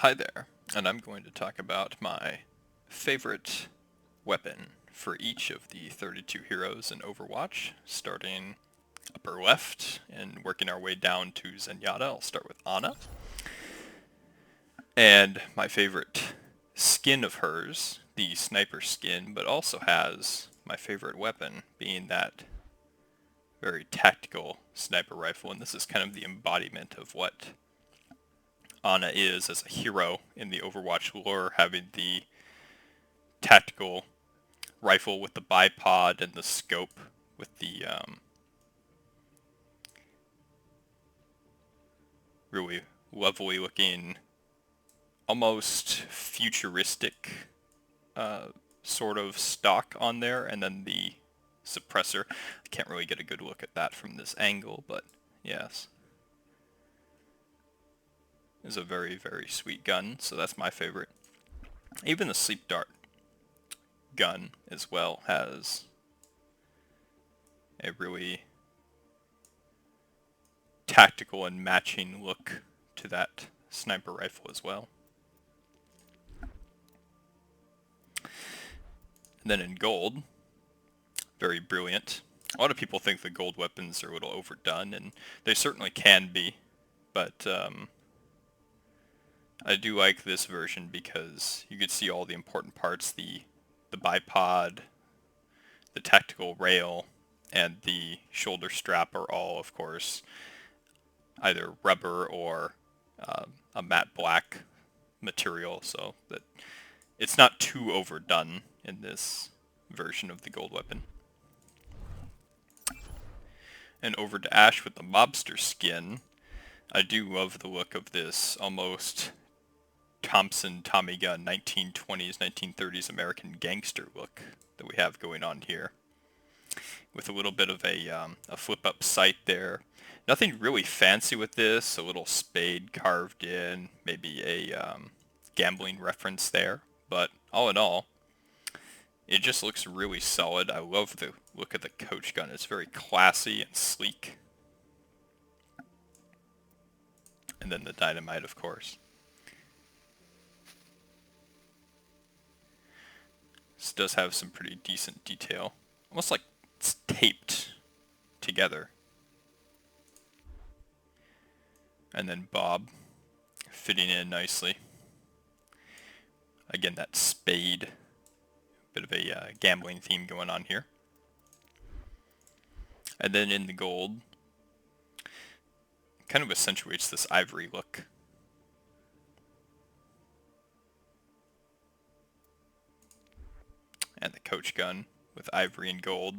Hi there, and I'm going to talk about my favorite weapon for each of the 32 heroes in Overwatch, starting upper left and working our way down to Zenyatta. I'll start with Ana. And my favorite skin of hers, the sniper skin, but also has my favorite weapon being that very tactical sniper rifle, and this is kind of the embodiment of what Ana is as a hero in the Overwatch lore, having the tactical rifle with the bipod and the scope with the really lovely looking, almost futuristic sort of stock on there, and then the suppressor. I can't really get a good look at that from this angle, but yes. Is a very, very sweet gun, so that's my favorite. Even the sleep dart gun as well has a really tactical and matching look to that sniper rifle as well. And then in gold, very brilliant. A lot of people think the gold weapons are a little overdone, and they certainly can be, but I do like this version because you could see all the important parts, the bipod, the tactical rail, and the shoulder strap are all, of course, either rubber or a matte black material, so that it's not too overdone in this version of the gold weapon. And over to Ash with the mobster skin. I do love the look of this almost Thompson Tommy gun 1920s, 1930s American gangster look that we have going on here, with a little bit of a flip-up sight there. Nothing really fancy with this, a little spade carved in, maybe a gambling reference there, but all in all, it just looks really solid. I love the look of the coach gun. It's very classy and sleek. And then the dynamite, of course. This does have some pretty decent detail. Almost like it's taped together. And then Bob fitting in nicely. Again, that spade. Bit of a gambling theme going on here. And then in the gold, kind of accentuates this ivory look. And the coach gun with ivory and gold.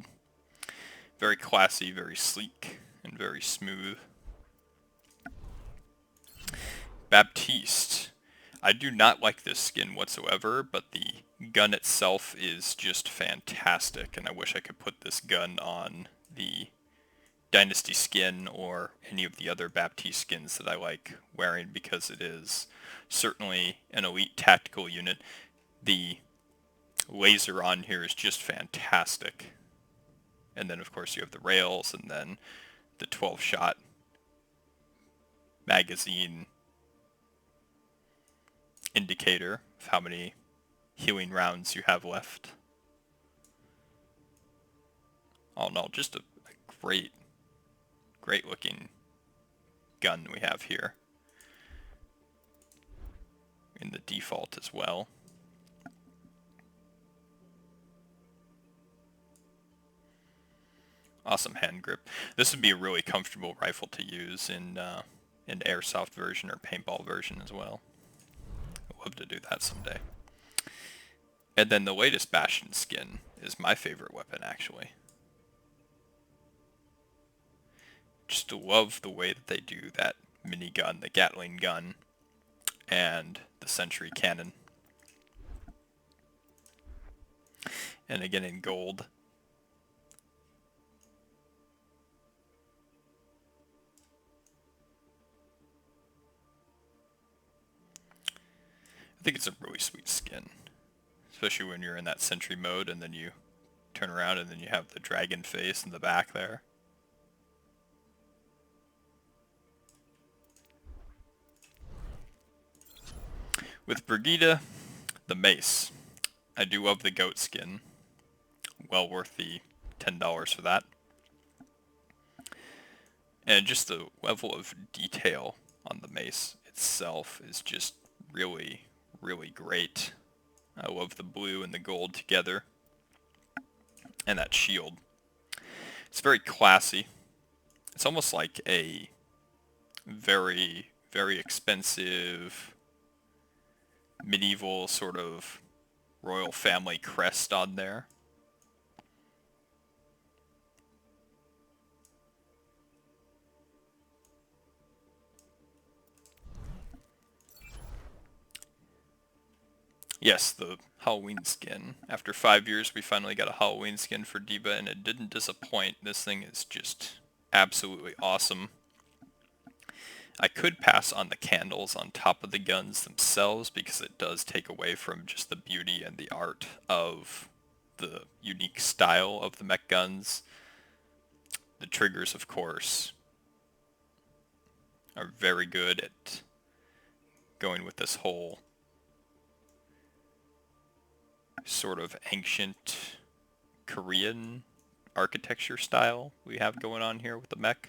Very classy, very sleek, and very smooth. Baptiste. I do not like this skin whatsoever, but the gun itself is just fantastic, and I wish I could put this gun on the Dynasty skin or any of the other Baptiste skins that I like wearing, because it is certainly an elite tactical unit. The laser on here is just fantastic. And then of course you have the rails, and then the 12-shot magazine indicator of how many healing rounds you have left. All in all, just a great looking gun we have here. In the default as well. Awesome hand grip. This would be a really comfortable rifle to use in airsoft version or paintball version as well. I'd love to do that someday. And then the latest Bastion skin is my favorite weapon, actually. Just love the way that they do that minigun, the Gatling gun, and the Sentry cannon. And again in gold. I think it's a really sweet skin, especially when you're in that Sentry mode and then you turn around and then you have the dragon face in the back there. With Brigida, the mace. I do love the goat skin. Well worth the $10 for that. And just the level of detail on the mace itself is just really, really great. I love the blue and the gold together. And that shield. It's very classy. It's almost like a very, very expensive medieval sort of royal family crest on there. Yes, the Halloween skin. After 5 years, we finally got a Halloween skin for D.Va, and it didn't disappoint. This thing is just absolutely awesome. I could pass on the candles on top of the guns themselves, because it does take away from just the beauty and the art of the unique style of the mech guns. The triggers, of course, are very good at going with this whole sort of ancient Korean architecture style we have going on here with the mech.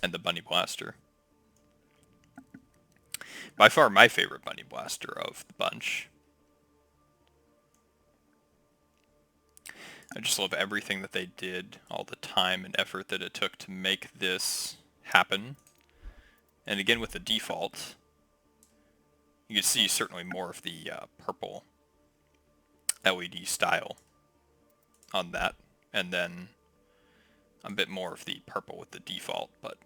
And the Bunny Blaster. By far my favorite Bunny Blaster of the bunch. I just love everything that they did, all the time and effort that it took to make this happen. And again with the default, you can see certainly more of the purple LED style on that, and then a bit more of the purple with the default, but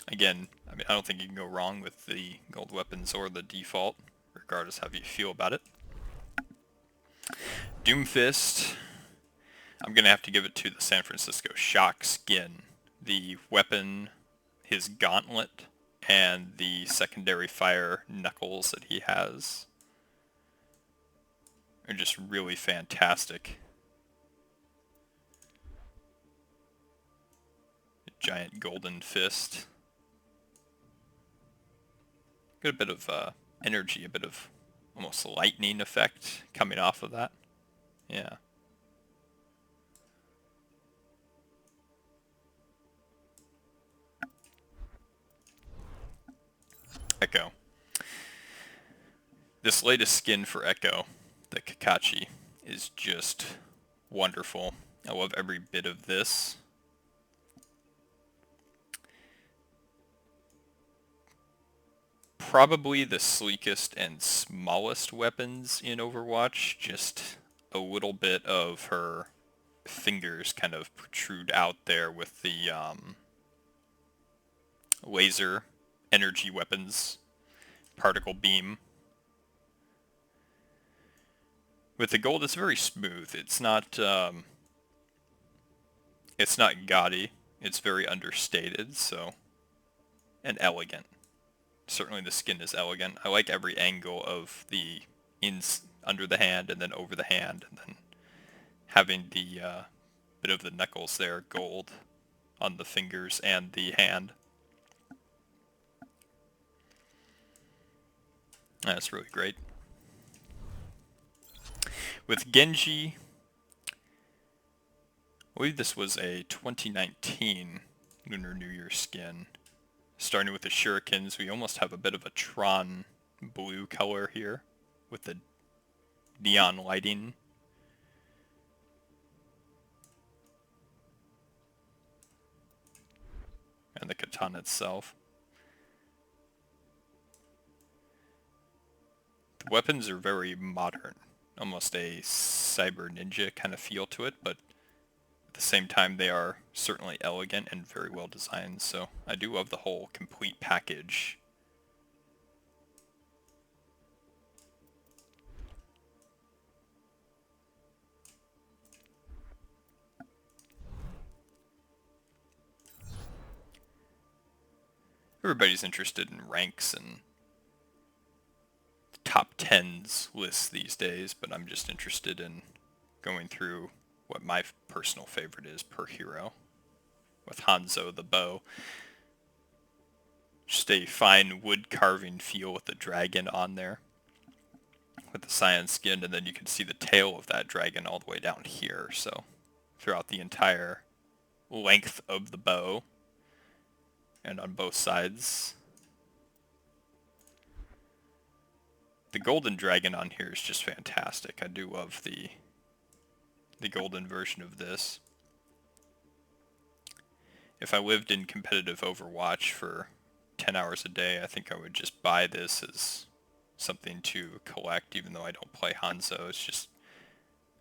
again, I mean, I don't think you can go wrong with the gold weapons or the default, regardless how you feel about it. Doomfist, I'm going to have to give it to the San Francisco Shock skin. The weapon, his gauntlet, and the secondary fire knuckles that he has are just really fantastic. A giant golden fist. Got a bit of energy, a bit of almost lightning effect coming off of that. Yeah. Echo. This latest skin for Echo, the Kakashi, is just wonderful. I love every bit of this. Probably the sleekest and smallest weapons in Overwatch. Just a little bit of her fingers kind of protrude out there with the laser energy weapons, particle beam. With the gold, it's very smooth. It's not gaudy. It's very understated, so, and elegant. Certainly the skin is elegant. I like every angle of the under the hand and then over the hand, and then having the bit of the knuckles there, gold on the fingers and the hand. That's really great. With Genji, I believe this was a 2019 Lunar New Year skin. Starting with the shurikens, we almost have a bit of a Tron blue color here with the neon lighting. And the katana itself. The weapons are very modern, almost a cyber ninja kind of feel to it, but at the same time they are certainly elegant and very well designed, so I do love the whole complete package. Everybody's interested in ranks and top 10s lists these days, but I'm just interested in going through what my personal favorite is per hero, with Hanzo the bow. Just a fine wood carving feel with the dragon on there, with the cyan skin, and then you can see the tail of that dragon all the way down here. So throughout the entire length of the bow and on both sides. The golden dragon on here is just fantastic. I do love the golden version of this. If I lived in competitive Overwatch for 10 hours a day, I think I would just buy this as something to collect, even though I don't play Hanzo.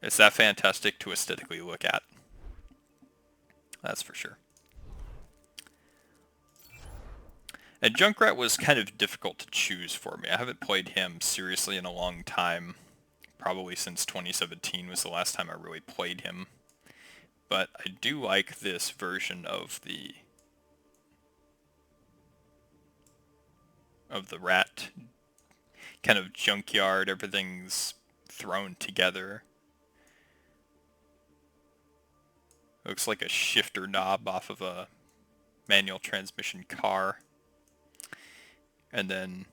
It's that fantastic to aesthetically look at. That's for sure. And Junkrat was kind of difficult to choose for me. I haven't played him seriously in a long time. Probably since 2017 was the last time I really played him. But I do like this version of the rat kind of junkyard. Everything's thrown together. Looks like a shifter knob off of a manual transmission car. And then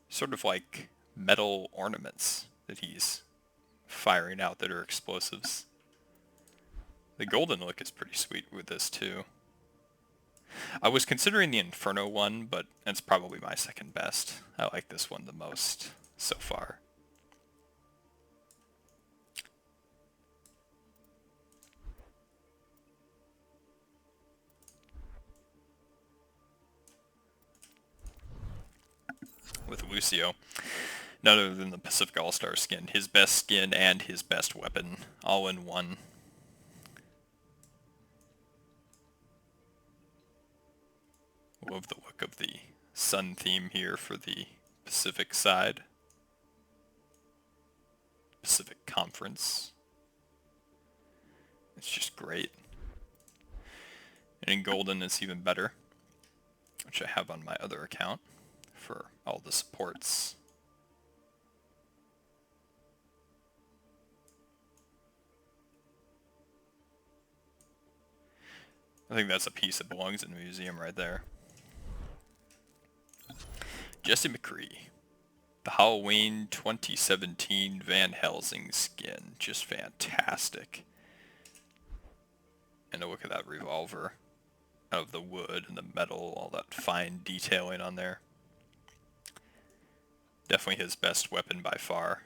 sort of like metal ornaments that he's firing out that are explosives. The golden look is pretty sweet with this too. I was considering the Inferno one, but it's probably my second best. I like this one the most so far. With Lucio, none other than the Pacific All-Star skin. His best skin and his best weapon, all in one. Love the look of the sun theme here for the Pacific side. Pacific Conference. It's just great. And in golden it's even better, which I have on my other account for all the supports. I think that's a piece that belongs in a museum right there. Jesse McCree. The Halloween 2017 Van Helsing skin. Just fantastic. And look at that revolver. Out of the wood and the metal, all that fine detailing on there. Definitely his best weapon by far.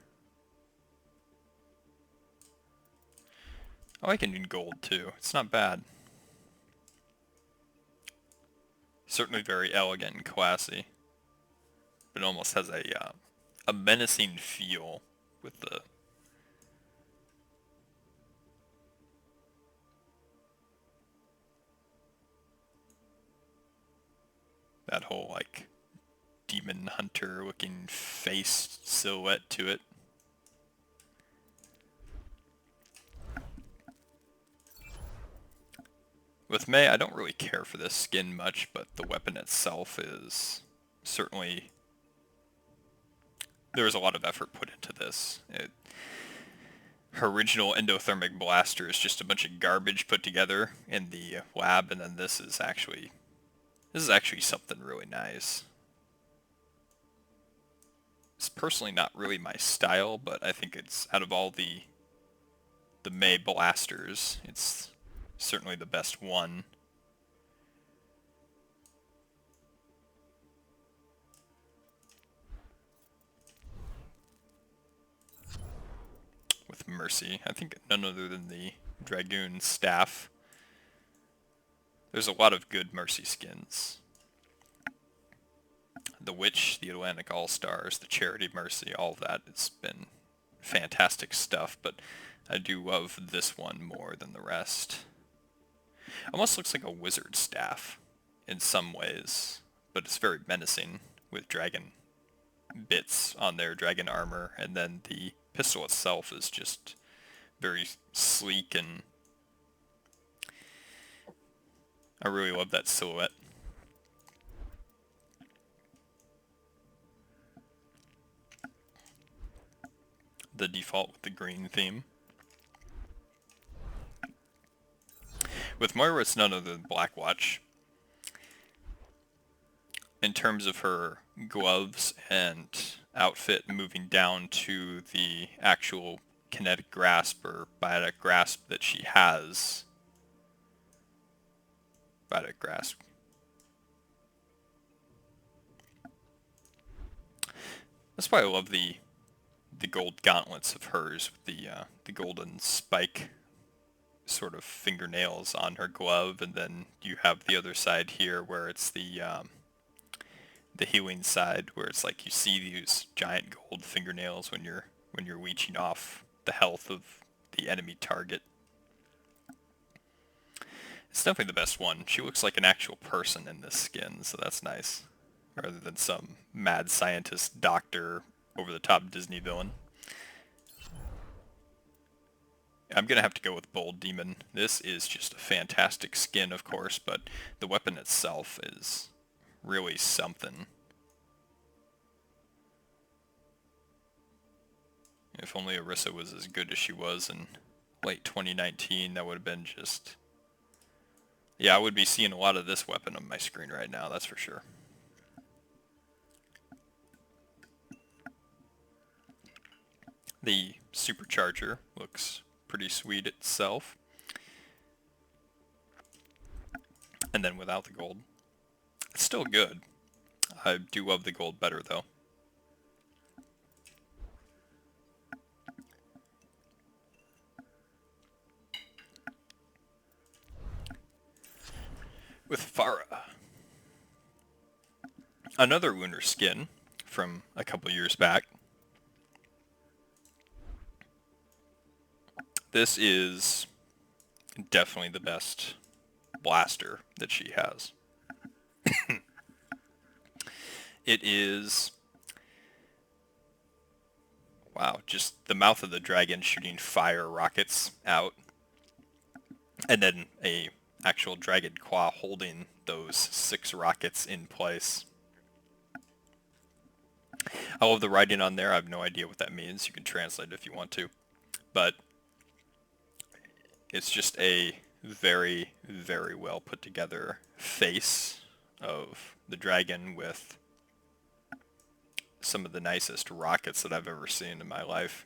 I like it in gold too. It's not bad. Certainly very elegant and classy. It almost has a menacing feel with that whole like demon hunter looking face silhouette to it. With Mei, I don't really care for this skin much, but the weapon itself is certainly... There was a lot of effort put into this. Her original endothermic blaster is just a bunch of garbage put together in the lab, and then this is actually something really nice. It's personally not really my style, but I think it's, out of all the Mei blasters, it's certainly the best one. With Mercy, I think none other than the Dragoon staff. There's a lot of good Mercy skins. The Witch, the Atlantic All-Stars, the Charity Mercy, all of that has been fantastic stuff, but I do love this one more than the rest. Almost looks like a wizard staff in some ways, but it's very menacing with dragon bits on their dragon armor, and then the pistol itself is just very sleek, and I really love that silhouette. The default with the green theme. With Moira, it's none other than Blackwatch. in terms of her gloves and outfit, moving down to the actual kinetic grasp or biotic grasp that she has. Biotic grasp. That's why I love the gold gauntlets of hers with the golden spike sort of fingernails on her glove, and then you have the other side here where it's the healing side, where it's like you see these giant gold fingernails when you're leeching off the health of the enemy target. It's definitely the best one. She looks like an actual person in this skin, so that's nice, rather than some mad scientist doctor over-the-top Disney villain. I'm going to have to go with Bold Demon. This is just a fantastic skin, of course, but the weapon itself is really something. If only Orisa was as good as she was in late 2019, that would have been just... Yeah, I would be seeing a lot of this weapon on my screen right now, that's for sure. The supercharger looks pretty sweet itself. And then without the gold, it's still good. I do love the gold better though. With Farah, another lunar skin from a couple years back. This is definitely the best blaster that she has. It is, wow, just the mouth of the dragon shooting fire rockets out, and then a actual dragon claw holding those 6 rockets in place. I love the writing on there. I have no idea what that means. You can translate it if you want to, but it's just a very, very well put together face of the dragon with some of the nicest rockets that I've ever seen in my life.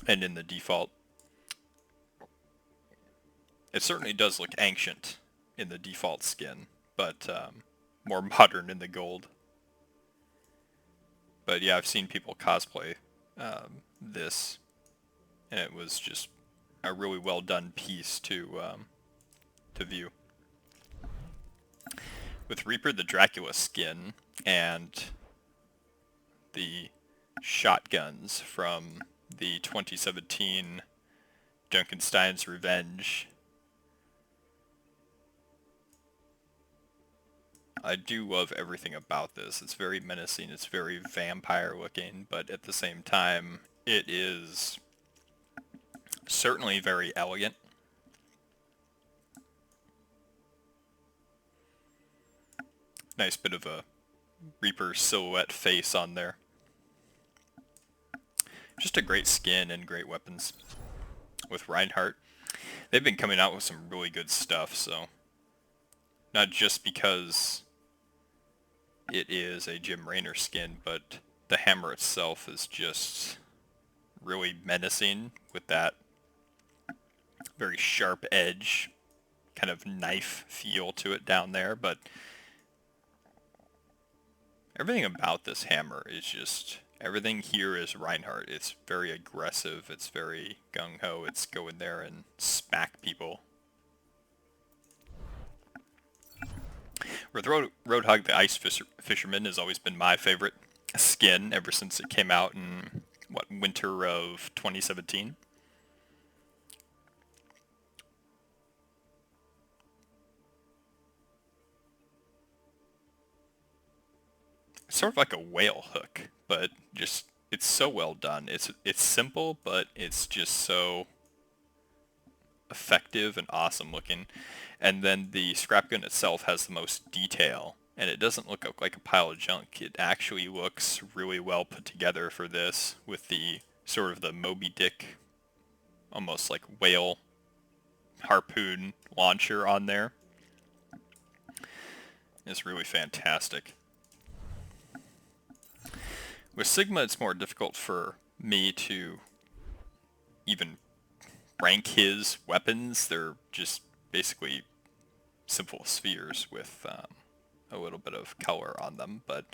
And in the default, it certainly does look ancient in the default skin, but more modern in the gold. But yeah, I've seen people cosplay this, and it was just a really well done piece to view. With Reaper the Dracula skin and the shotguns from the 2017 Dunkenstein's Revenge, I do love everything about this. It's very menacing, it's very vampire looking, but at the same time, it is certainly very elegant. Nice bit of a Reaper silhouette face on there. Just a great skin and great weapons. With Reinhardt, they've been coming out with some really good stuff, so not just because it is a Jim Raynor skin, but the hammer itself is just really menacing with that very sharp edge, kind of knife feel to it down there, but everything about this hammer is just, everything here is Reinhardt. It's very aggressive, it's very gung-ho, it's go in there and smack people. With Roadhog the Ice Fisherman has always been my favorite skin ever since it came out in, what, winter of 2017? It's sort of like a whale hook, but just, it's so well done. It's simple, but it's just so effective and awesome looking. And then the scrap gun itself has the most detail, and it doesn't look like a pile of junk. It actually looks really well put together for this, with the sort of the Moby Dick, almost like whale harpoon launcher on there is really fantastic. With Sigma, it's more difficult for me to even rank his weapons. They're just basically simple spheres with a little bit of color on them, but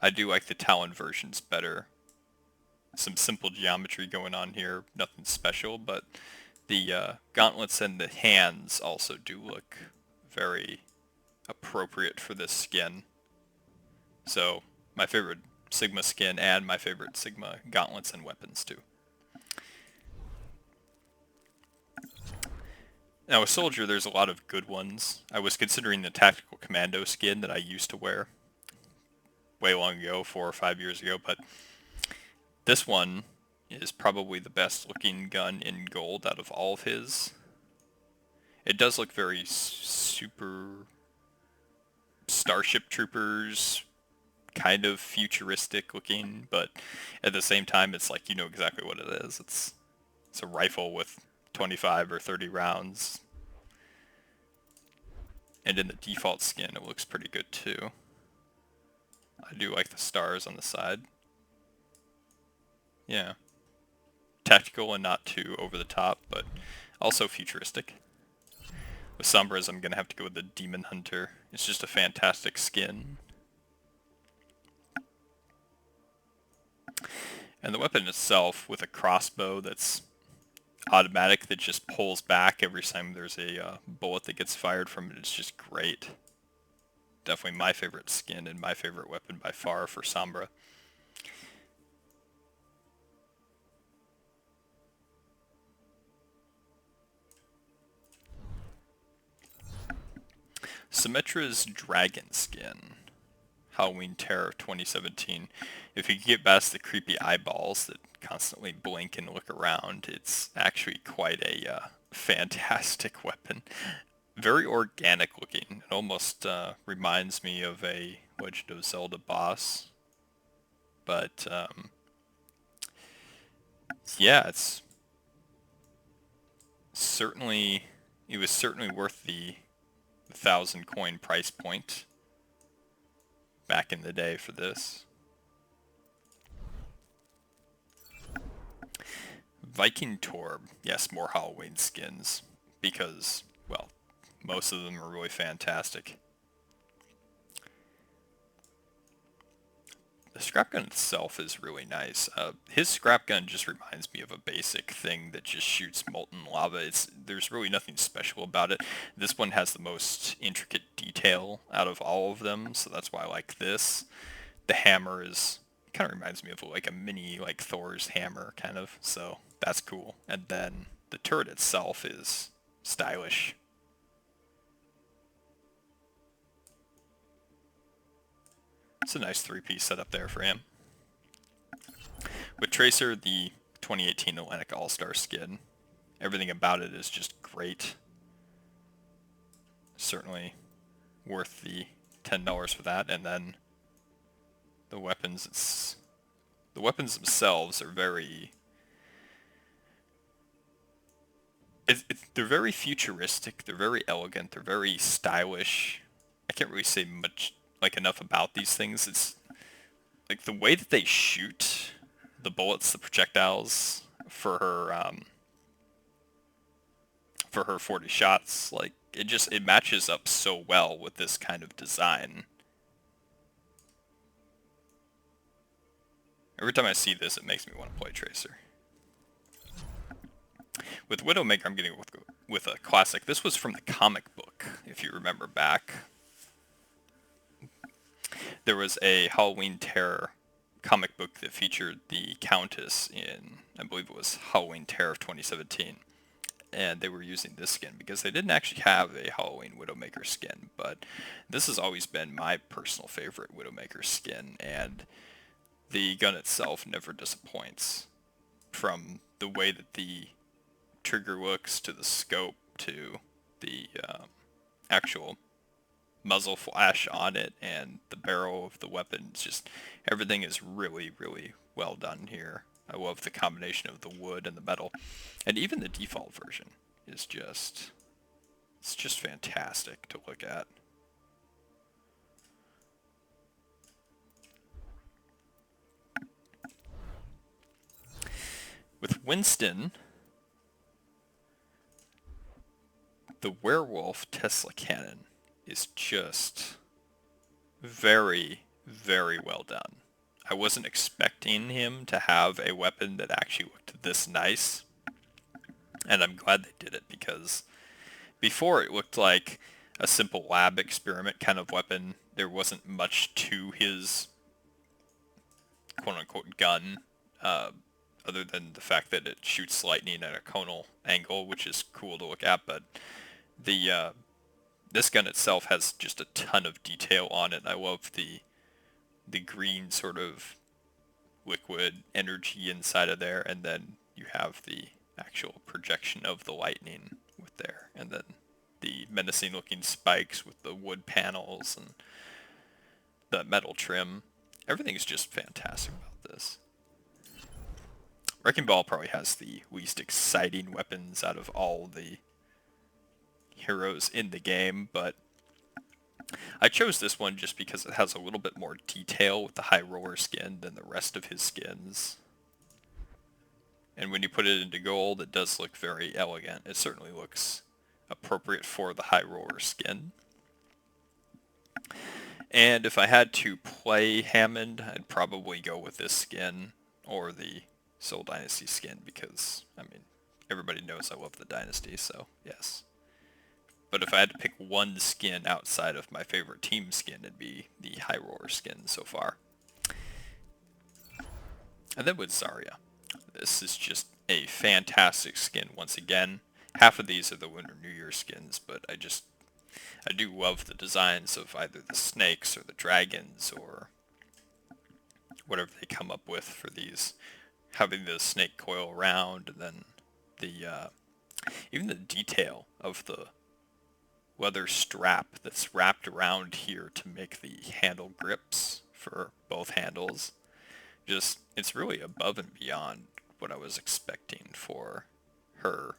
I do like the Talon versions better. Some simple geometry going on here, nothing special, but the gauntlets and the hands also do look very appropriate for this skin. So my favorite Sigma skin and my favorite Sigma gauntlets and weapons too. Now with Soldier, there's a lot of good ones. I was considering the Tactical Commando skin that I used to wear way long ago, 4 or 5 years ago, but this one is probably the best looking gun in gold out of all of his. It does look very super Starship Troopers, kind of futuristic looking, but at the same time it's like you know exactly what it is. It's a rifle with 25 or 30 rounds. And in the default skin it looks pretty good too. I do like the stars on the side. Yeah. Tactical and not too over the top, but also futuristic. With Sombras, I'm going to have to go with the Demon Hunter. It's just a fantastic skin. And the weapon itself, with a crossbow that's automatic that just pulls back every time there's a bullet that gets fired from it, it's just great. Definitely my favorite skin and my favorite weapon by far for Sombra. Symmetra's Dragon Skin, Halloween Terror 2017. If you can get past the creepy eyeballs that constantly blink and look around, it's actually quite a fantastic weapon. Very organic looking. It almost reminds me of a Legend of Zelda boss. But yeah, it was certainly worth the 1,000 coin price point back in the day for this. Viking Torb, yes, more Halloween skins, because, well, most of them are really fantastic. The scrap gun itself is really nice. His scrap gun just reminds me of a basic thing that just shoots molten lava. There's really nothing special about it. This one has the most intricate detail out of all of them, so that's why I like this. The hammer kind of reminds me of like a mini like Thor's hammer kind of, so that's cool. And then the turret itself is stylish. It's a nice 3-piece setup there for him. With Tracer, the 2018 Atlantic All-Star skin, everything about it is just great. Certainly worth the $10 for that. And then the weapons, the weapons themselves are very... they're very futuristic, they're very elegant, they're very stylish. I can't really say much enough about these things. It's like the way that they shoot the bullets, the projectiles for her 40 shots, like it matches up so well with this kind of design. Every time I see this, it makes me want to play Tracer. With Widowmaker, I'm getting with a classic. This was from the comic book, if you remember back. There was a Halloween Terror comic book that featured the Countess in, I believe it was Halloween Terror of 2017. And they were using this skin because they didn't actually have a Halloween Widowmaker skin, but this has always been my personal favorite Widowmaker skin, and the gun itself never disappoints. From the way that the trigger looks, to the scope, to the actual muzzle flash on it, and the barrel of the weapon, just everything is really, really well done here. I love the combination of the wood and the metal. And even the default version is just just fantastic to look at. With Winston, the werewolf Tesla cannon is just very, very well done. I wasn't expecting him to have a weapon that actually looked this nice, and I'm glad they did it, because before it looked like a simple lab experiment kind of weapon. There wasn't much to his quote-unquote gun, other than the fact that it shoots lightning at a conal angle, which is cool to look at, but the this gun itself has just a ton of detail on it. I love the green sort of liquid energy inside of there, and then you have the actual projection of the lightning with there, and then the menacing looking spikes with the wood panels and the metal trim. Everything's just fantastic about this. Wrecking Ball probably has the least exciting weapons out of all the heroes in the game, but I chose this one just because it has a little bit more detail with the high roller skin than the rest of his skins. And when you put it into gold, it does look very elegant. It certainly looks appropriate for the high roller skin. And if I had to play Hammond, I'd probably go with this skin or the Soul Dynasty skin, because, I mean, everybody knows I love the Dynasty, so yes. But if I had to pick one skin outside of my favorite team skin, it'd be the High Roller skin so far. And then with Zarya. This is just a fantastic skin once again. Half of these are the Lunar New Year skins, but I do love the designs of either the snakes or the dragons or whatever they come up with for these. Having the snake coil around, and then the even the detail of the leather strap that's wrapped around here to make the handle grips for both handles. Just, it's really above and beyond what I was expecting for her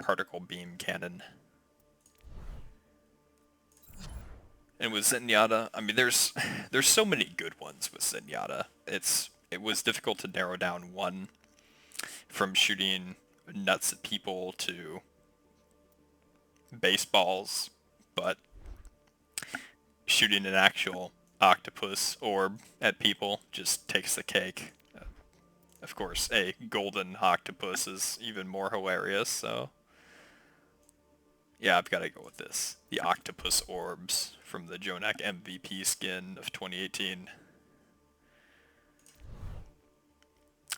particle beam cannon. And with Zenyatta, I mean, there's so many good ones with Zenyatta. It was difficult to narrow down one, from shooting nuts at people to baseballs, but shooting an actual octopus orb at people just takes the cake. Of course, a golden octopus is even more hilarious, so yeah, I've got to go with this. The octopus orbs from the Jonak MVP skin of 2018.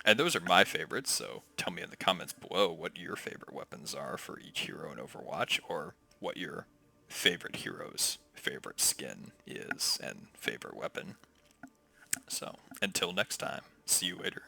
And those are my favorites, so tell me in the comments below what your favorite weapons are for each hero in Overwatch, or what your favorite hero's favorite skin is and favorite weapon. So, until next time, see you later.